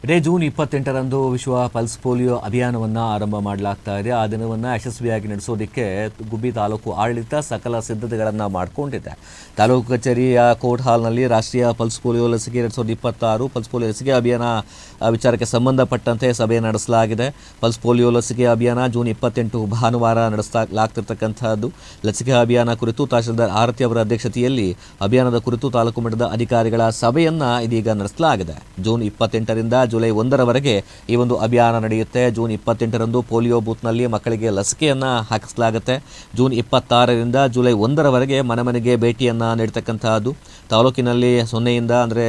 ಇದೇ ಜೂನ್ 28ರಂದು ವಿಶ್ವ pulse polio ಅಭಿಯಾನವನ್ನು ಆರಂಭ ಮಾಡಲಾಗ್ತಾ ಇದೆ. ಆ ದಿನವನ್ನು ಯಶಸ್ವಿಯಾಗಿ ನಡೆಸೋದಕ್ಕೆ ಗುಬ್ಬಿ ತಾಲೂಕು ಆಡಳಿತ ಸಕಲ ಸಿದ್ಧತೆಗಳನ್ನು ಮಾಡಿಕೊಂಡಿದೆ. ತಾಲೂಕು ಕಚೇರಿಯ ಕೋರ್ಟ್ ಹಾಲ್ನಲ್ಲಿ ರಾಷ್ಟ್ರೀಯ ಪಲ್ಸ್ ಪೋಲಿಯೋ ಲಸಿಕೆ 2026 ಪಲ್ಸ್ ಪೋಲಿಯೋ ಲಸಿಕೆ ಅಭಿಯಾನ ವಿಚಾರಕ್ಕೆ ಸಂಬಂಧಪಟ್ಟಂತೆ ಸಭೆ ನಡೆಸಲಾಗಿದೆ. ಪಲ್ಸ್ ಪೋಲಿಯೋ ಲಸಿಕೆ ಅಭಿಯಾನ ಜೂನ್ 28 ಭಾನುವಾರ ನಡೆಸಲಾಗ್ತಿರ್ತಕ್ಕಂಥದ್ದು. ಲಸಿಕೆ ಅಭಿಯಾನ ಕುರಿತು ತಹಶೀಲ್ದಾರ್ ಆರತಿ ಅವರ ಅಧ್ಯಕ್ಷತೆಯಲ್ಲಿ ಅಭಿಯಾನದ ಕುರಿತು ತಾಲೂಕು ಮಟ್ಟದ ಅಧಿಕಾರಿಗಳ ಸಭೆಯನ್ನು ಇದೀಗ ನಡೆಸಲಾಗಿದೆ. ಜೂನ್ 28ರಿಂದ ಜುಲೈ 1ರವರೆಗೆ ಈ ಒಂದು ಅಭಿಯಾನ ನಡೆಯುತ್ತೆ. ಜೂನ್ 28ರಂದು ಪೋಲಿಯೋ ಬೂತ್ನಲ್ಲಿ ಮಕ್ಕಳಿಗೆ ಲಸಿಕೆಯನ್ನು ಹಾಕಿಸಲಾಗುತ್ತೆ. ಜೂನ್ 26ರಿಂದ ಜುಲೈ 1ರವರೆಗೆ ಮನೆ ಮನೆಗೆ ಭೇಟಿಯನ್ನು ನೀಡತಕ್ಕಂತಹದ್ದು. ತಾಲೂಕಿನಲ್ಲಿ 0ಯಿಂದ ಅಂದರೆ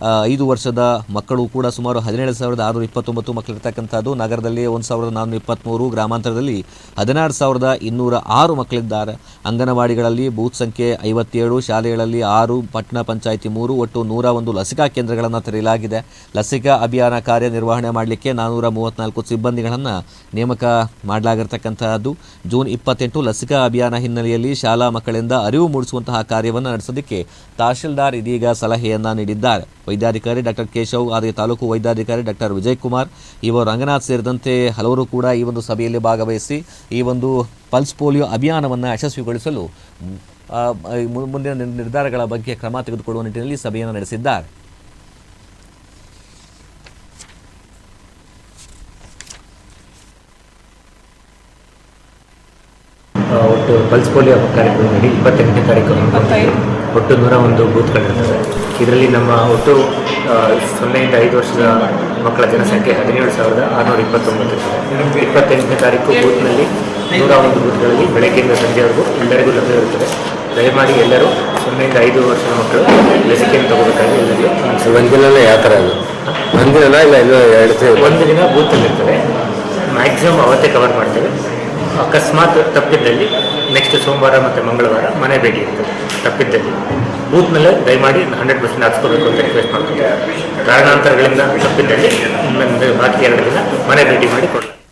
5 ವರ್ಷದ ಮಕ್ಕಳು ಕೂಡ ಸುಮಾರು 17,629 ಮಕ್ಕಳಿರ್ತಕ್ಕಂಥದ್ದು. ನಗರದಲ್ಲಿ 1,423, ಗ್ರಾಮಾಂತರದಲ್ಲಿ 16,206 ಮಕ್ಕಳಿದ್ದಾರೆ. ಅಂಗನವಾಡಿಗಳಲ್ಲಿ ಬೂತ್ ಸಂಖ್ಯೆ 57, ಶಾಲೆಗಳಲ್ಲಿ 6, ಪಟ್ಟಣ ಪಂಚಾಯಿತಿ 3, ಒಟ್ಟು 101 ಲಸಿಕಾ ಕೇಂದ್ರಗಳನ್ನು ತೆರೆಯಲಾಗಿದೆ. ಲಸಿಕಾ ಅಭಿಯಾನ ಕಾರ್ಯನಿರ್ವಹಣೆ ಮಾಡಲಿಕ್ಕೆ 434 ಸಿಬ್ಬಂದಿಗಳನ್ನು ನೇಮಕ ಮಾಡಲಾಗಿರ್ತಕ್ಕಂತಹದ್ದು. ಜೂನ್ 28 ಲಸಿಕಾ ಅಭಿಯಾನ ಹಿನ್ನೆಲೆಯಲ್ಲಿ ಶಾಲಾ ಮಕ್ಕಳಿಂದ ಅರಿವು ಮೂಡಿಸುವಂತಹ ಕಾರ್ಯವನ್ನು ನಡೆಸೋದಕ್ಕೆ ತಹಶೀಲ್ದಾರ್ ಇದೀಗ ಸಲಹೆಯನ್ನು ನೀಡಿದ್ದಾರೆ. ವೈದ್ಯಾಧಿಕಾರಿ ಡಾಕ್ಟರ್ ಕೇಶವ್, ಅದೇ ತಾಲೂಕು ವೈದ್ಯಾಧಿಕಾರಿ ಡಾಕ್ಟರ್ ವಿಜಯಕುಮಾರ್, ಇವರು ರಂಗನಾಥ್ ಸೇರಿದಂತೆ ಹಲವರು ಕೂಡ ಈ ಒಂದು ಸಭೆಯಲ್ಲಿ ಭಾಗವಹಿಸಿ ಈ ಒಂದು ಪಲ್ಸ್ ಪೋಲಿಯೋ ಅಭಿಯಾನವನ್ನು ಯಶಸ್ವಿಗೊಳಿಸಲು ಮುಂದಿನ ನಿರ್ಧಾರಗಳ ಬಗ್ಗೆ ಕ್ರಮ ತೆಗೆದುಕೊಳ್ಳುವ ನಿಟ್ಟಿನಲ್ಲಿ ಸಭೆಯನ್ನು ನಡೆಸಿದ್ದಾರೆ. ಒಟ್ಟು ಪಲ್ಸ್ ಪೋಲಿಯೋ ಕಾರ್ಯಕ್ರಮದಲ್ಲಿ 28ನೇ ತಾರೀಕು ಒಟ್ಟು 101 ಬೂತ್ಗಳಿರ್ತವೆ. ಇದರಲ್ಲಿ ನಮ್ಮ ಒಟ್ಟು 0ಯಿಂದ 5 ವರ್ಷದ ಮಕ್ಕಳ ಜನಸಂಖ್ಯೆ 17,629 ಇರ್ತದೆ. 28ನೇ ತಾರೀಕು ಬೂತ್ನಲ್ಲಿ 101 ಬೂತ್ಗಳಲ್ಲಿ ಬೆಳಗ್ಗೆಯಿಂದ ಸಂಜೆವರೆಗೂ ಎಲ್ಲರಿಗೂ ಲಭ್ಯವಿರುತ್ತದೆ. ದಯಮಾಡಿ ಎಲ್ಲರೂ 0ಯಿಂದ 5 ವರ್ಷದ ಮಕ್ಕಳು ಲಸಿಕೆಯನ್ನು ತಗೋಬೇಕಾಗಿ ಎಲ್ಲರಿಗೂ ಒಂದಿನ ಯಾವ ಥರ ಅದು ಒಂದಿನ ಇಲ್ಲ ಒಂದು ದಿನ ಬೂತಲ್ಲಿರ್ತದೆ. ಮ್ಯಾಕ್ಸಿಮಮ್ ಅವತ್ತೇ ಕವರ್ ಮಾಡ್ತೇವೆ. ಅಕಸ್ಮಾತ್ ತಪ್ಪಿದ್ದಲ್ಲಿ ನೆಕ್ಸ್ಟ್ ಸೋಮವಾರ ಮತ್ತು ಮಂಗಳವಾರ ಮನೆ ಭೇಟಿ ಇರ್ತದೆ. ತಪ್ಪಿದ್ದಲ್ಲಿ ಬೂತ್ನಲ್ಲೇ ದಯಮಾಡಿ 100% ಹಾಕ್ಸ್ಕೋಬೇಕು ಅಂತ ರಿಕ್ವೆಸ್ಟ್ ಮಾಡ್ತೀವಿ. ಕಾರಣಾಂತರಗಳಿಂದ ತಪ್ಪಿದ್ದಲ್ಲಿ ಬಾಕಿ 2 ದಿನ ಮನೆ ಭೇಟಿ ಮಾಡಿ ಕೊಡಲಾಗ್ತದೆ.